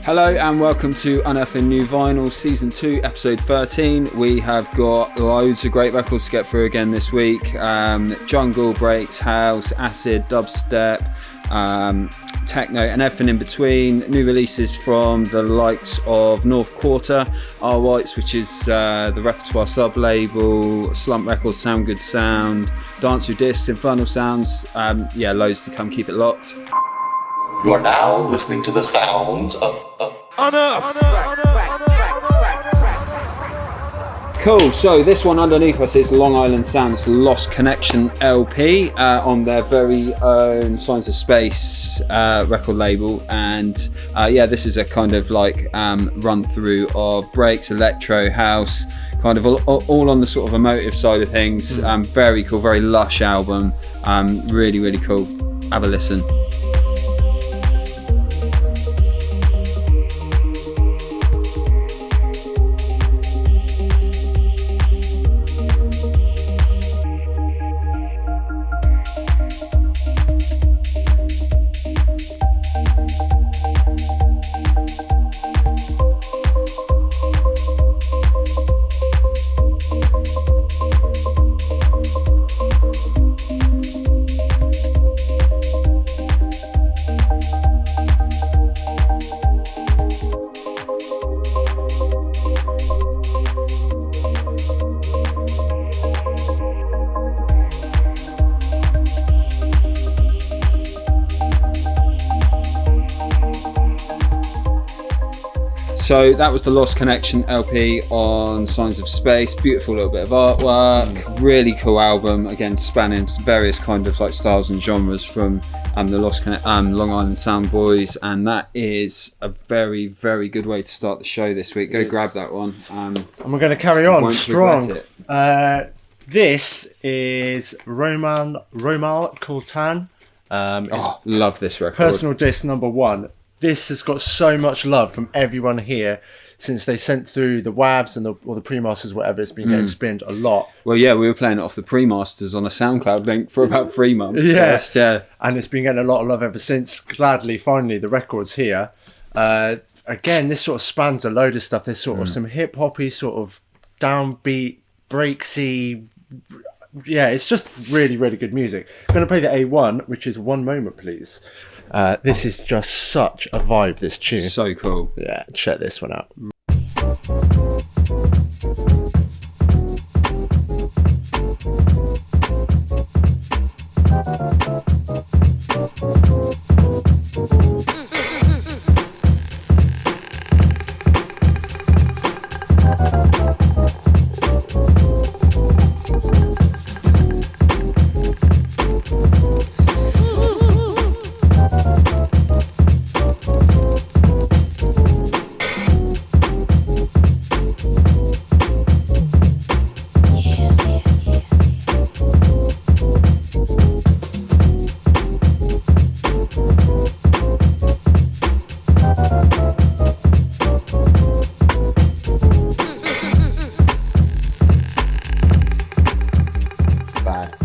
Hello and welcome to Unearthing New Vinyl Season 2 Episode 13. We have got loads of great records to get through again this week. Jungle, breaks, house, acid, dubstep, techno and everything in between. New releases from the likes of North Quarter, R Whites, which is the Repertoire sub-label, Slump Records, Sound Good Sound, Dance Through Discs, Infernal Sounds. Loads to come, keep it locked. You are now listening to the sounds of Unearthed. Cool, so this one underneath us is Long Island Sound's Lost Connection LP on their very own Signs of Space record label, and this is a kind of like run through of breaks, electro, house, kind of all on the sort of emotive side of things. Very cool, very lush album, really, really cool. Have a listen. So that was the Lost Connection LP on Signs of Space. Beautiful little bit of artwork, really cool album. Again, spanning various kind of like styles and genres from the Long Island Sound Boys, and that is a very, very good way to start the show this week. Go grab that one. And we're going to carry on strong. This is Romaal Kultan. Love this record. Personal disc number 1. This has got so much love from everyone here since they sent through the WAVs and or the pre-masters, whatever. It's been getting spinned a lot. Well, yeah, we were playing it off the pre-masters on a SoundCloud link for about 3 months. Yeah. And it's been getting a lot of love ever since. Gladly, finally, the record's here. Again, this sort of spans a load of stuff. There's sort of some hip-hoppy, sort of downbeat, breaksy. Yeah, it's just really, really good music. I'm going to play the A1, which is One Moment, Please. This is just such a vibe, this tune. So cool. Yeah, check this one out.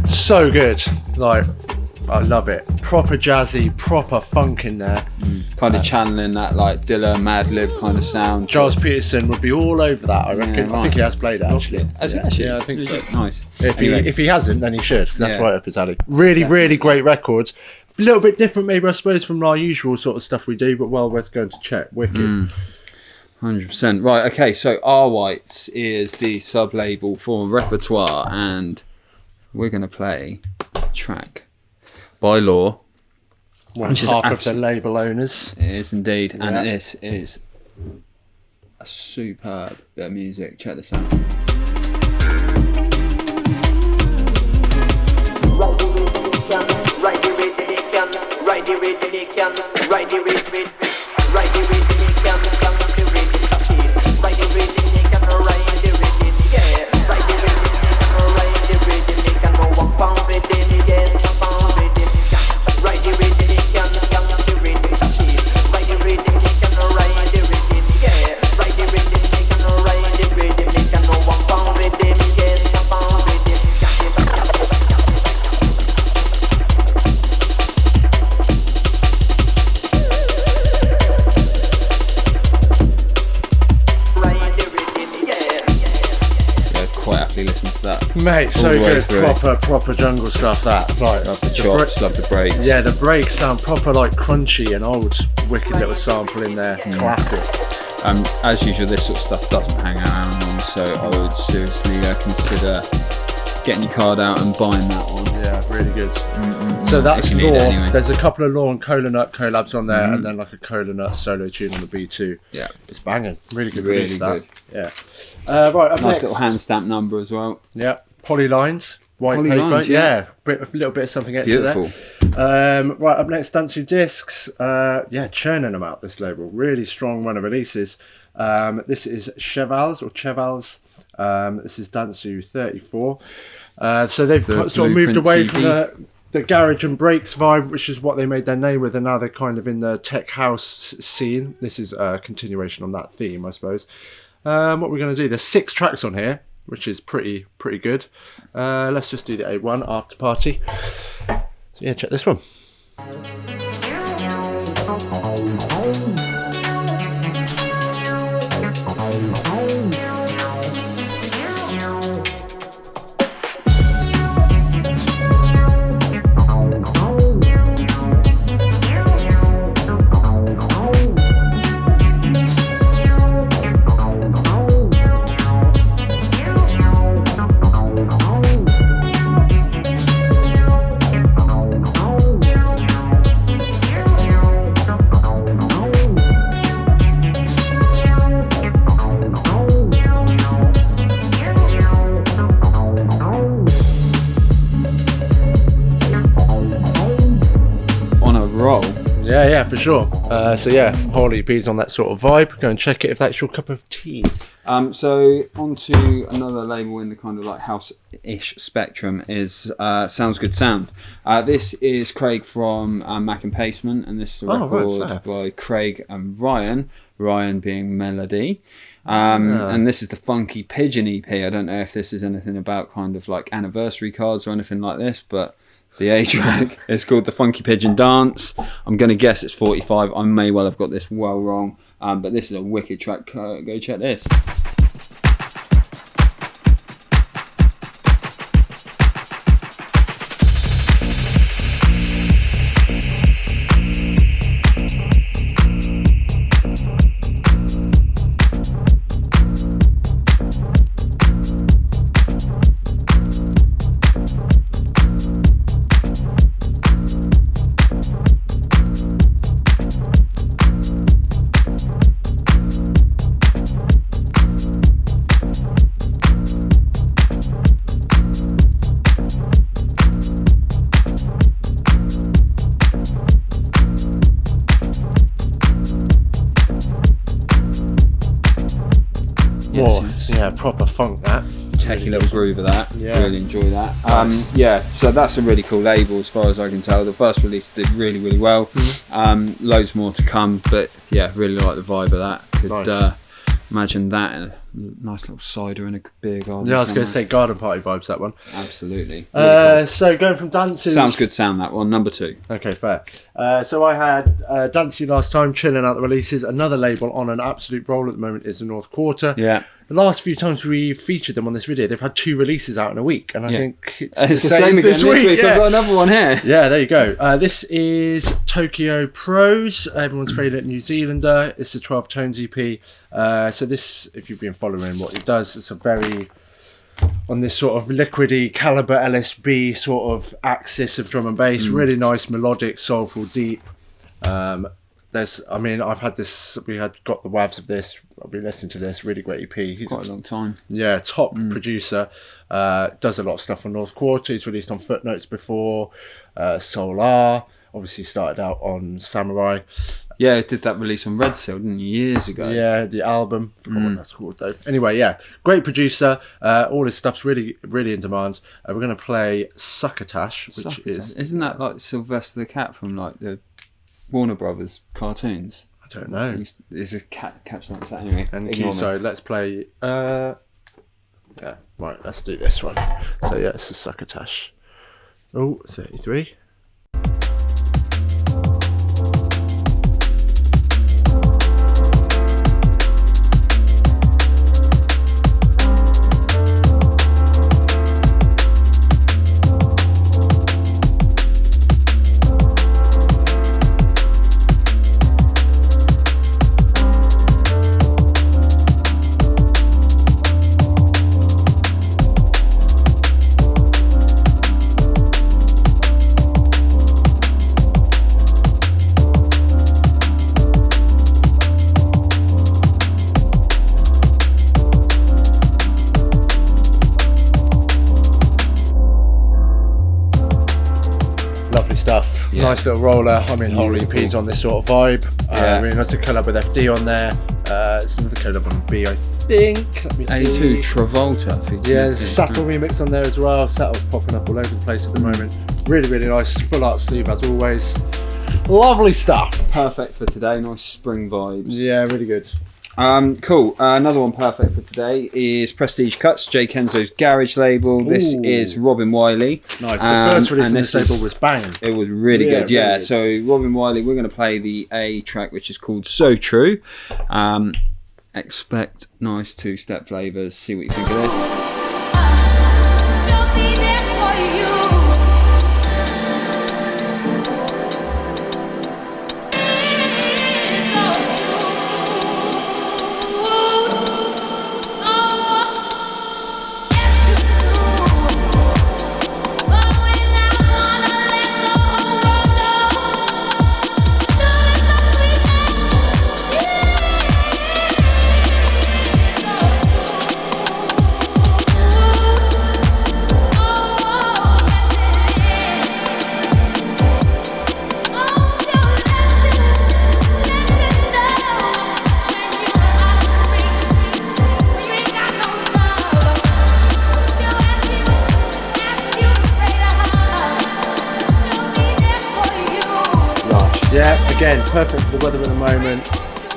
So good. Like, I love it. Proper jazzy, proper funk in there. Kind of channeling that like Dilla, Mad Lib kind of sound. Giles Peterson would be all over that, I reckon. Yeah, right. I think he has played it, actually. Has he actually? Yeah, I think so. Nice. If he hasn't, then he should, because that's right up his alley. Really, really great records. A little bit different, maybe, I suppose, from our usual sort of stuff we do, but well worth going to check. Wicked. 100%. Right, okay, so R Whites is the sub-label for Repertoire, and we're going to play a track by Law. One half of the label owners. It is indeed, and this is a superb bit of music. Check this out. that. Mate, so all the way good. through. Proper jungle stuff, that. Like, Love the chops, love the breaks. Yeah, the breaks sound proper like crunchy and old. Wicked little sample in there. Classic. As usual, this sort of stuff doesn't hang around long, so I would seriously consider getting your card out and buying that one. Yeah, really good. So that's Law. Anyway. There's a couple of Law and Cola Nut collabs on there, and then like a Cola Nut solo tune on the B2. Yeah, it's banging. Really good really release, good. That. Yeah. Right, up nice next. little hand stamp number as well. Yeah, polylines, white Poly paper. lines, yeah, a little bit of something extra Beautiful. there. Right, up next, Dantsu Discs. Churning them out, this label. Really strong run of releases. This is Chevals or Chevals. This is Dantsu 34. So they've sort of moved away from the garage and breaks vibe, which is what they made their name with, and now they're kind of in the tech house scene. This is a continuation on that theme, I suppose. What we're going to do, there's 6 tracks on here, which is pretty good. Let's just do the A1 After Party. So yeah, check this one. Yeah, for sure. So yeah, whole EP's on that sort of vibe. Go and check it if that's your cup of tea. So on to another label in the kind of like house-ish spectrum is Sounds Good Sound. This is Craig from Mac and Pacement, and this is a record by Craig and Ryan being Melody. And this is the Funky Pigeon EP. I don't know if this is anything about kind of like anniversary cards or anything like this, but the A track is called The Funky Pigeon Dance. I'm going to guess it's 45. I may well have got this well wrong, but this is a wicked track. Go check this. Yeah, proper funk that. Techie little groove of that. Yeah. Really enjoy that. Nice. Yeah, so that's a really cool label as far as I can tell. The first release did really, really well. Mm-hmm. Loads more to come, but yeah, really like the vibe of that. Could imagine that in a nice little cider in a beer garden. Yeah, I was going to say garden party vibes, that one. Absolutely. Really cool. So going from Dantsu... Sounds Good Sound, that one, number 2. Okay, fair. So I had Dantsu last time, chilling out the releases. Another label on an absolute roll at the moment is the North Quarter. Yeah. The last few times we featured them on this video, they've had 2 releases out in a week, and I think it's the same again this week. Yeah. I've got another one here. Yeah, there you go. This is Tokyo Prose, everyone's favourite New Zealander. It's a 12 tones EP. So this, if you've been following what it does, it's a very on this sort of liquidy caliber LSB sort of axis of drum and bass. Really nice, melodic, soulful, deep. I've had this. We had got the WAVs of this. I've been listening to this. Really great EP. He's quite a long time. Yeah, top producer. Does a lot of stuff on North Quarter. He's released on Footnotes before. S.I.A. Obviously started out on Samurai. Yeah, it did that release on Red Seal, didn't you, years ago? Yeah, the album. Forgot what that's called though. Anyway, yeah, great producer. All his stuff's really, really in demand. We're going to play Succotash, which isn't that like Sylvester the Cat from like the Warner Brothers cartoons? I don't know. It's a cat catch like that anyway. And so let's play. Yeah, right. Let's do this one. So yeah, it's a Succotash. Oh, 33. nice little roller. I mean, whole EP's on this sort of vibe. Really nice to collab with FD on there. Some of the collab on B, I think. Let me A2 see. Travolta. Yeah, there's a Sattel remix on there as well. Sattel's popping up all over the place at the moment. Really, really nice. Full art sleeve as always. Lovely stuff. Perfect for today. Nice spring vibes. Yeah, really good. Cool. Another one perfect for today is Prestige Cuts, Jay Kenzo's garage label. This is Robin Wylie. Nice. The first release on this label was banging. It was really good. Yeah. Really good. So Robin Wylie, we're going to play the A track, which is called So True. Expect nice two-step flavours. See what you think of this. She'll be there for you. It's so true. Oh, yes you do. But when I wanna let the whole world know, notice the sweetness. It's so Yeah, again, perfect for the weather at the moment.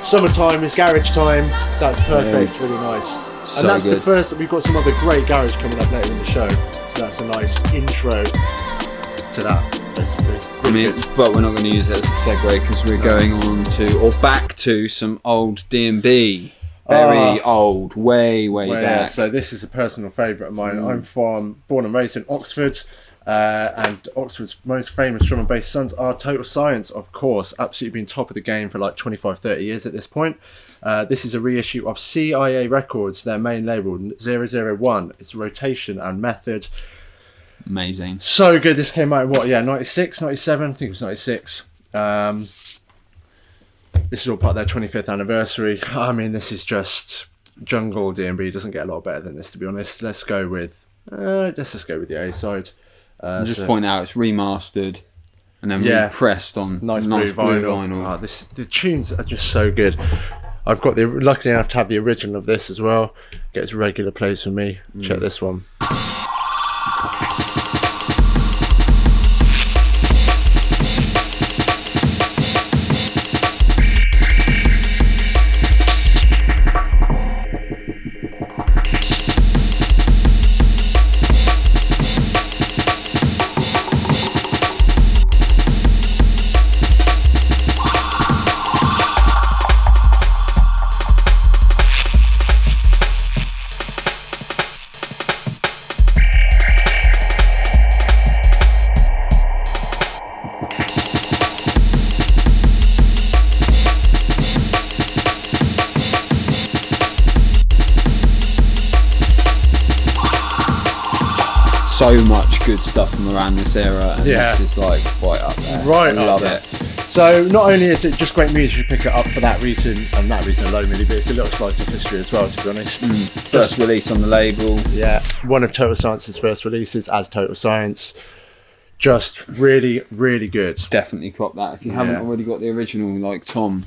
Summertime is garage time. That's perfect. It's really nice. So And that's good. the first. We've got some other great garage coming up later in the show. So that's a nice intro to that, basically. I mean, Good. but we're not going to use it as a segue because we're going on to, or back to, some old D&B. Very old, way Well, back. yeah, so this is a personal favourite of mine. I'm born and raised in Oxford, and Oxford's most famous drum and bass sons are Total Science, of course. Absolutely been top of the game for like 25-30 years at this point. This is a reissue of S.I.A. Records, their main label, 001. It's Rotation and Method. Amazing. So good. This came out in what, 96, 97? I think it was 96. This is all part of their 25th anniversary. I mean, this is just jungle D&B. Doesn't get a lot better than this, to be honest. Let's go with just go with the A side. Just point out it's remastered and then repressed on Nice blue blue vinyl. vinyl. The tunes are just so good. I've got lucky enough to have the original of this as well. Gets regular plays for me. Check this one. So much good stuff from around this era, and this is like quite up there. Right, I love it. So not only is it just great music, you pick it up for that reason and that reason alone, really, but it's a little slice of history as well, to be honest. First release on the label. Yeah, one of Total Science's first releases as Total Science. Just really, really good. Definitely cop that if you haven't already got the original, like Tom.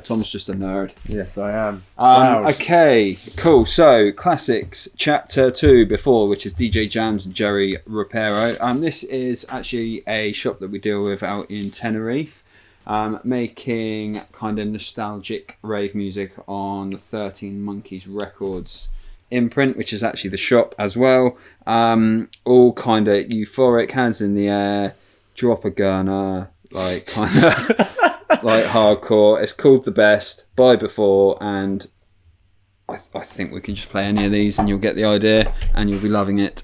Tom's just a nerd. Yes, I am. Proud. Okay, cool. So, classics, chapter 2 before, which is DJ Jams and Jerry Rapero. This is actually a shop that we deal with out in Tenerife, making kind of nostalgic rave music on the 13 Monkeys Records imprint, which is actually the shop as well. All kind of euphoric, hands in the air, drop a gunner, like kind of like hardcore. It's called The Best by Before, and I think we can just play any of these and you'll get the idea and you'll be loving it.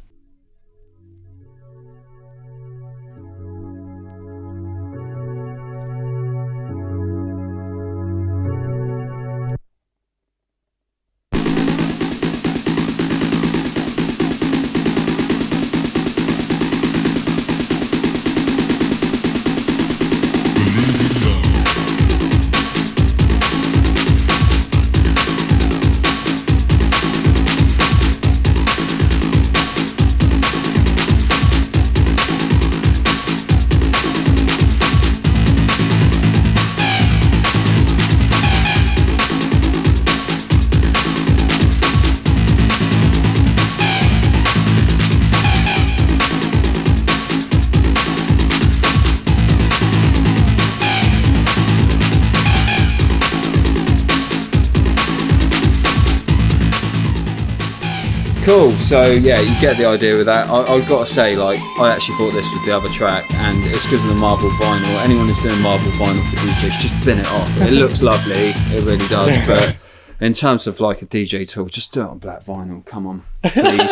Cool. So yeah, you get the idea with that. I've got to say, like, I actually thought this was the other track, and it's because of the marble vinyl. Anyone who's doing marble vinyl for DJs, just bin it off. It looks lovely, it really does. But in terms of like a DJ tool, just do it on black vinyl. Come on, please.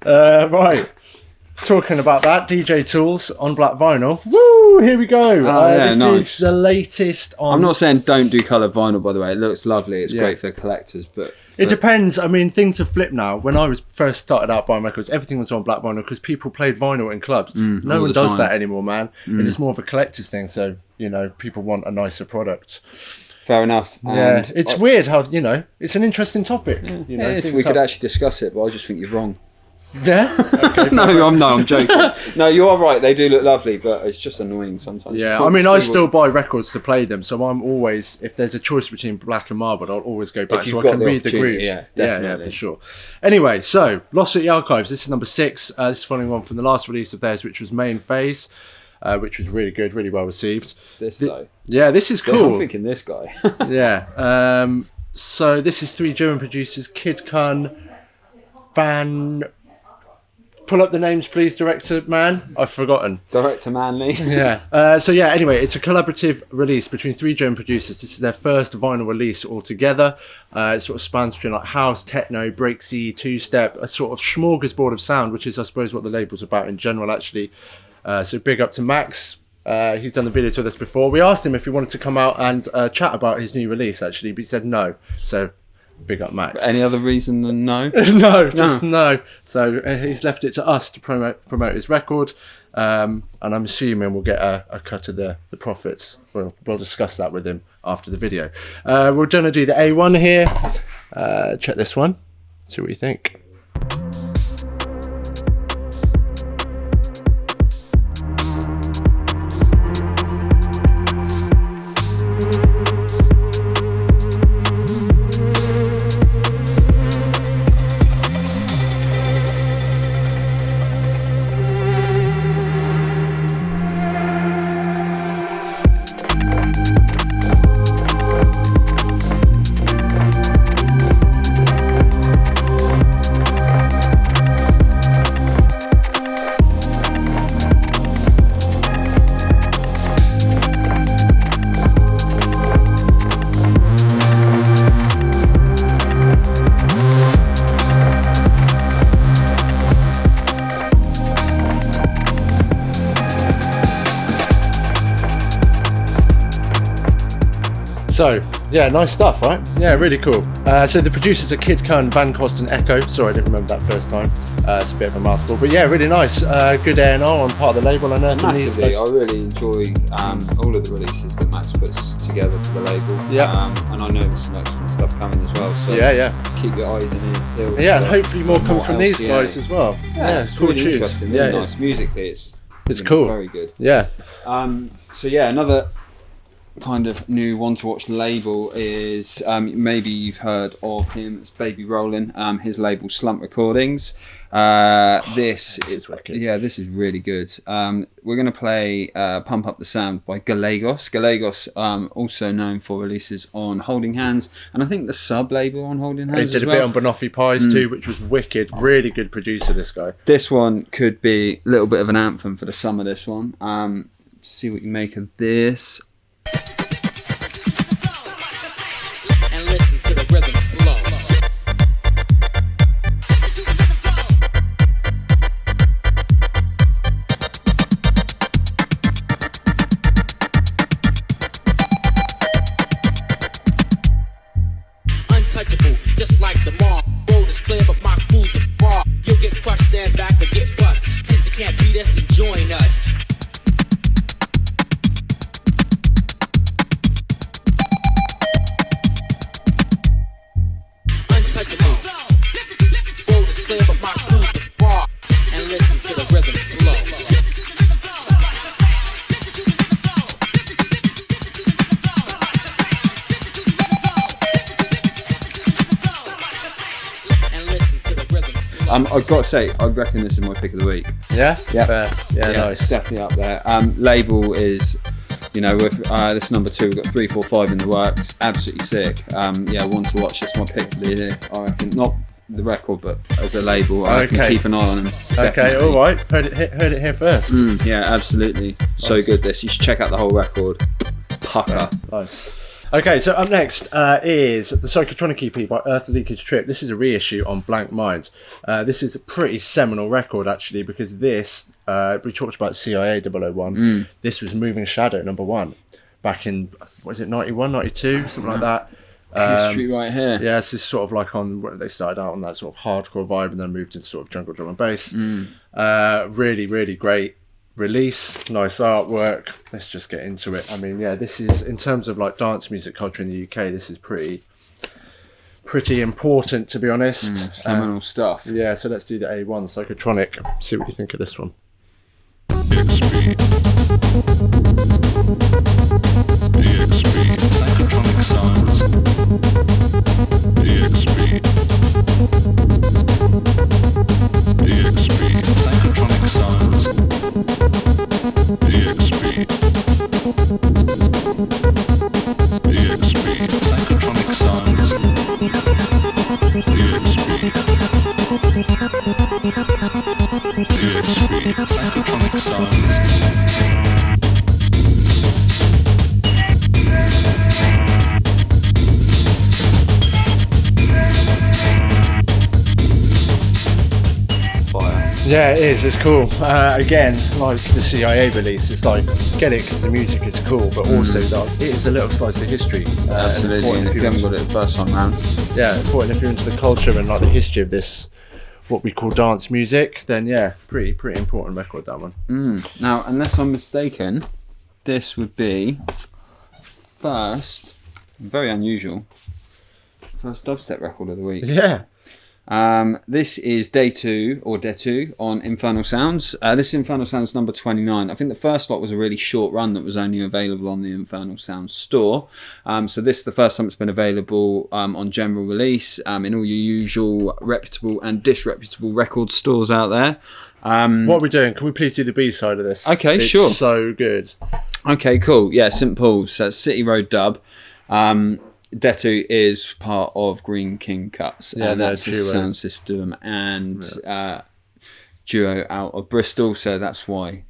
Right. Talking about that, DJ tools on black vinyl. Woo! Here we go. This is the latest on. I'm not saying don't do coloured vinyl, by the way. It looks lovely. It's great for collectors, but. It depends. I mean, things have flipped now. When I was first started out buying records, everything was on black vinyl because people played vinyl in clubs. No one does that anymore, man. It is more of a collector's thing. So, you know, people want a nicer product. Fair enough. Yeah, it's weird how, you know, it's an interesting topic. You know, we could actually discuss it, but I just think you're wrong. Yeah? Okay, I'm joking. No, you are right. They do look lovely, but it's just annoying sometimes. Yeah, I mean, I still buy records to play them, so I'm always, if there's a choice between black and marble, I'll always go back so I can read the grooves. Yeah, for sure. Anyway, so Lost City Archives. This is number 6. This is following on from the last release of theirs, which was Main Phase, which was really good, really well received. Though. Yeah, this is cool. I'm thinking this guy. Yeah. So this is 3 German producers: Kid Kun, Van. Pull up the names, please, director man. I've forgotten. Director Manley. Yeah. Anyway, it's a collaborative release between 3 German producers. This is their first vinyl release altogether. It sort of spans between like house, techno, breaksy, two-step, a sort of smorgasbord of sound, which is, I suppose, what the label's about in general, actually. So big up to Max. He's done the videos with us before. We asked him if he wanted to come out and chat about his new release, actually, but he said no. So big up Max. Any other reason than no? No. So he's left it to us to promote his record, and I'm assuming we'll get a cut of the profits. We'll discuss that with him after the video. We're going to do the A1 here. Check this one. See what you think. So, yeah, nice stuff, right? Yeah, really cool. So the producers are Kid Kun, Van Kost and Ekko. Sorry, I didn't remember that first time. It's a bit of a mouthful. But yeah, really nice. Good A&R on part of the label. Massively. I really enjoy all of the releases that Max puts together for the label. Yeah. And I know there's some excellent stuff coming as well. So keep your eyes and ears peeled. Yeah, and hopefully more come from these guys as well. Yeah, it's cool really tunes. interesting. Really nice. Musically, it's cool. Very good. Yeah. So yeah, another kind of new one to watch label is maybe you've heard of him. It's Baby Rollin'. His label Slump Recordings. This is wicked. Yeah, this is really good. We're going to play Pump Up the Sound by Gallegos. Gallegos, also known for releases on Holding Hands, and I think the sub label on Holding Hands. He did a bit on Banoffee Pies too, which was wicked. Really good producer, this guy. This one could be a little bit of an anthem for the summer. This one. See what you make of this. And listen to the rhythm flow. Untouchable, just like the mall. Road is clear, but my food is far. You'll get crushed, stand back, or get bust. Since you can't beat us, then join us. I've got to say, I reckon this is my pick of the week. Yeah? Yeah. Yeah, nice. It's definitely up there. Label is, you know, with this number 2, we've got 3, 4, 5 in the works. Absolutely sick. One to watch. It's my pick for the year, I reckon. Not the record, but as a label, I can keep an eye on them. Okay, Definitely. all right. Heard it here first. Yeah, absolutely. So good. This you should check out the whole record. Pucker. Nice. Okay, so up next is the Psychotronic EP by Earth Leakage Trip. This is a reissue on Blank Mind. This is a pretty seminal record, actually, because this, we talked about S.I.A. 001. This was Moving Shadow #1 back in, what is it, 91, 92, something like that. History right here. Yeah, this is sort of like on where they started out on that sort of hardcore vibe and then moved into sort of jungle drum and bass. Really, really great release, nice artwork. Let's just get into it. I mean, yeah, this is, in terms of like dance music culture in the UK, this is pretty important, to be honest. Seminal stuff. Yeah, so let's do the A1 Psychotronic. See what you think of this one. Psychotronic sounds. Psychotronic sounds. Psychotronic sounds. Psychotronic sounds. Yeah, it is. It's cool. Again, like the S.I.A. release, it's like, get it because the music is cool, but also like, it is a little slice of history. Absolutely. And if you haven't got it the first time round. Yeah, important if you're into the culture and like the history of this, what we call dance music, then yeah, pretty important record, that one. Now, unless I'm mistaken, this would be first, very unusual, first dubstep record of the week. Yeah. This is Day 2 on Infernal Sounds. This is Infernal Sounds number 29. I think the first lot was a really short run that was only available on the Infernal Sounds store. So this is the first time it's been available on general release in all your usual reputable and disreputable record stores out there. What are we doing? Can we please do the B-side of this? Okay, it's sure. So good. Okay, cool. Yeah, St. Paul's. That's City Road dub. Detu is part of Green King Cuts, Yeah, and that's a duo. sound system and duo out of Bristol, so that's why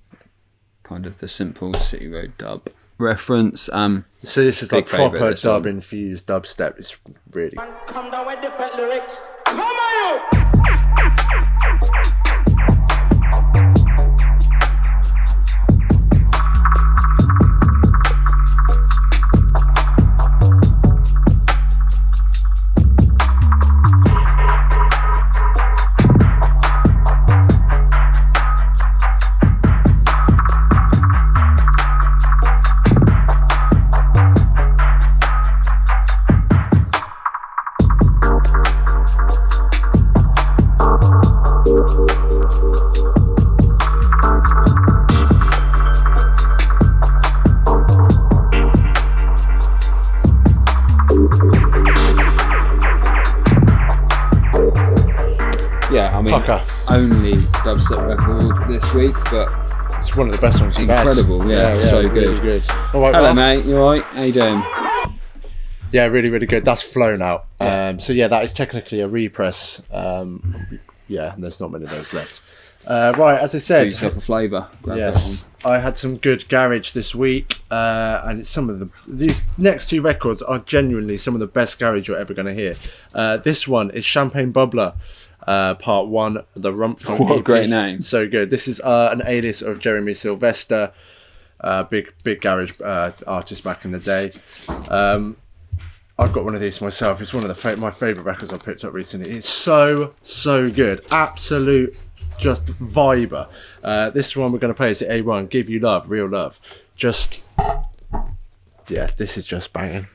kind of the simple City Road dub reference. So this is Big like proper favourite, this dub one. infused dubstep. It's really. Come down with different lyrics. Come on, you! Yeah, I mean, Pucker. only dubstep record this week, but It's one of the best songs you've had. incredible. Yeah, so really good. All right, Hello, well, mate. You alright? How you doing? yeah, really, really good. That's flown out. So yeah, that is technically a repress. Yeah, and there's not many of those left. Right, as I Do said, yourself a flavour. Grab yes, I had some good garage this week, and it's some of these next two records are genuinely some of the best garage you're ever going to hear. This one is Champagne Bubbler, Part 1, the Rump. What a great name. So good. This is an alias of Jeremy Sylvester, big garage artist back in the day. I've got one of these myself. It's one of my favourite records I've picked up recently. It's so good. Absolute just viber. This one we're going to play is the A1, Give You Love, Real Love. Just, yeah, this is just banging.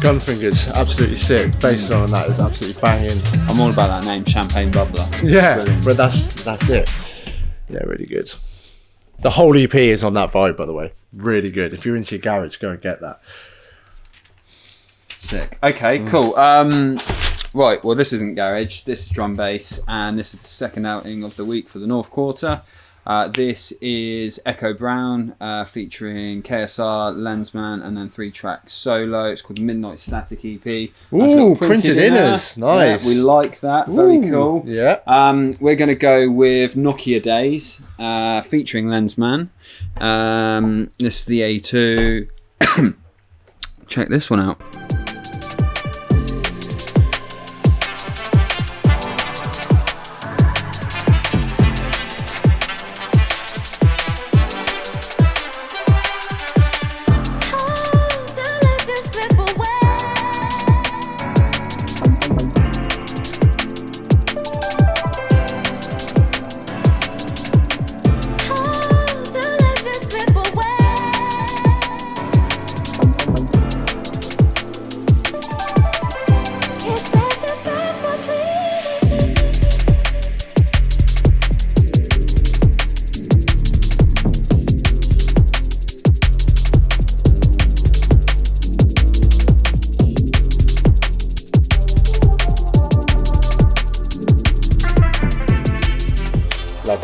Gunfinger's absolutely sick. Bass line on that is absolutely banging. I'm all about that name, Champagne Bubbler. Yeah, Brilliant. but that's it. Yeah, really good. The whole EP is on that vibe, by the way. Really good. If you're into your garage, go and get that. Sick. Okay, cool. Right, well, this isn't garage. This is drum bass, and this is the second outing of the week for the North Quarter. This is Ekko Brown featuring KSR, Lensman, and then 3 tracks solo. It's called Midnight Static EP. Ooh, printed inners. Nice. Yeah, we like that. Very cool. Yeah. We're going to go with Nokia Days featuring Lensman. This is the A2. Check this one out.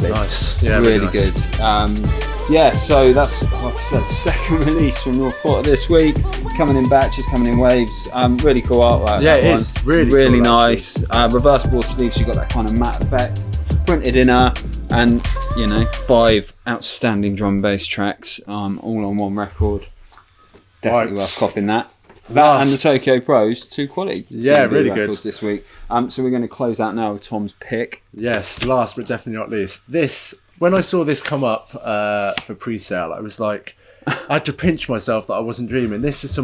Nice. Yeah, really nice. good. Yeah, so that's, like I said, the second release from North Quarter this week. Coming in batches, coming in waves. Really cool artwork. Yeah, that it one. is. Really cool, nice. Reversible sleeves, you got that kind of matte effect. Printed inner, and 5 outstanding drum and bass tracks, all on one record. Definitely worth copying that. That and the Tokyo Prose, 2 quality. Yeah, D&B really records good. this week. So we're going to close out now with Tom's pick. Yes, last but definitely not least. This, when I saw this come up for pre-sale, I was like, I had to pinch myself that I wasn't dreaming. This is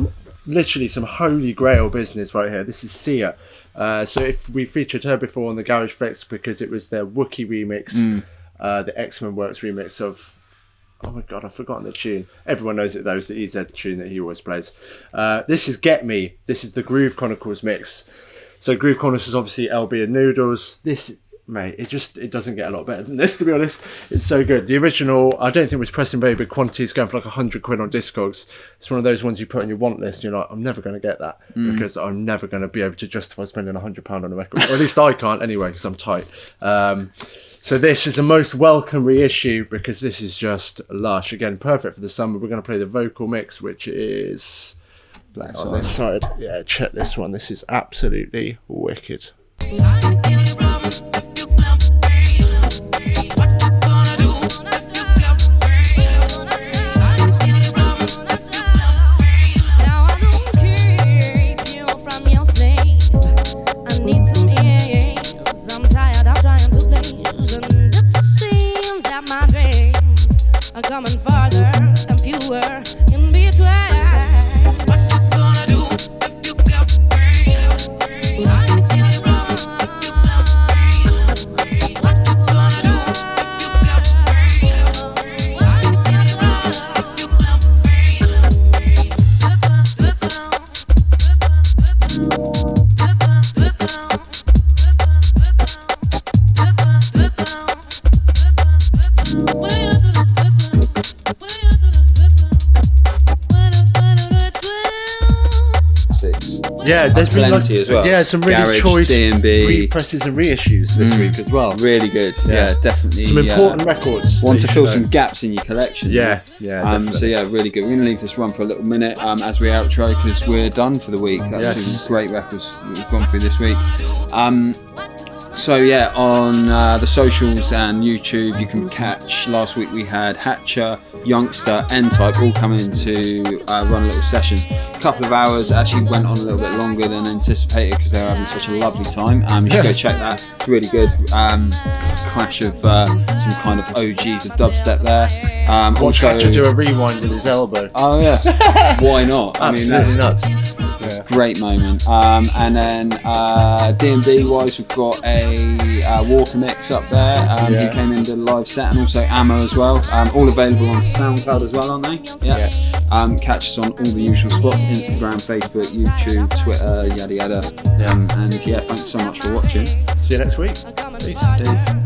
literally some holy grail business right here. This is S.I.A. So if we featured her before on the Garage Flex because it was their Wookiee remix, the X-Men Works remix of, oh my god, I've forgotten the tune. Everyone knows it though, it's the EZ tune that he always plays. This is Get Me. This is the Groove Chronicles mix. So Groove Chronicles is obviously LB and Noodles. This, mate, it doesn't get a lot better than this, to be honest. It's so good. The original, I don't think it was pressed in very big quantities, going for like £100 on Discogs. It's one of those ones you put on your want list and you're like, I'm never going to get that because I'm never going to be able to justify spending £100 on a record. Or at least I can't anyway, because I'm tight. So this is a most welcome reissue because this is just lush. Again, perfect for the summer. We're going to play the vocal mix, which is on this side. Yeah, check this one. This is absolutely wicked. Coming farther and fewer in between. What you gonna do if you got brain? What you gonna do if you Yeah, there's been plenty as well. Yeah, some really Garage, choice D&B. represses and reissues this week as well. Really good. Yeah, definitely. Some important records. Want that to you fill should some know. gaps in your collection. Yeah, definitely. So yeah, really good. We're going to leave this run for a little minute as we outro because we're done for the week. That's some great records that we've gone through this week. So yeah, on the socials and YouTube, you can catch. Last week we had Hatcher, Youngster, N-Type all come in to run a little session. A couple of hours, actually went on a little bit longer than anticipated because they were having such a lovely time. You should go check that. It's really good. Clash of some kind of OGs of dubstep there. Watch Hatcher do a rewind with his elbow. Oh yeah, why not? Absolutely nuts. Yeah. Great moment. And then D&B wise, we've got a Walker mix up there. Who came in, did a live set, and also Ammo as well. All available on SoundCloud as well, aren't they? Yeah. Catch us on all the usual spots: Instagram, Facebook, YouTube, Twitter, yada yada. And yeah, thanks so much for watching. See you next week. Peace.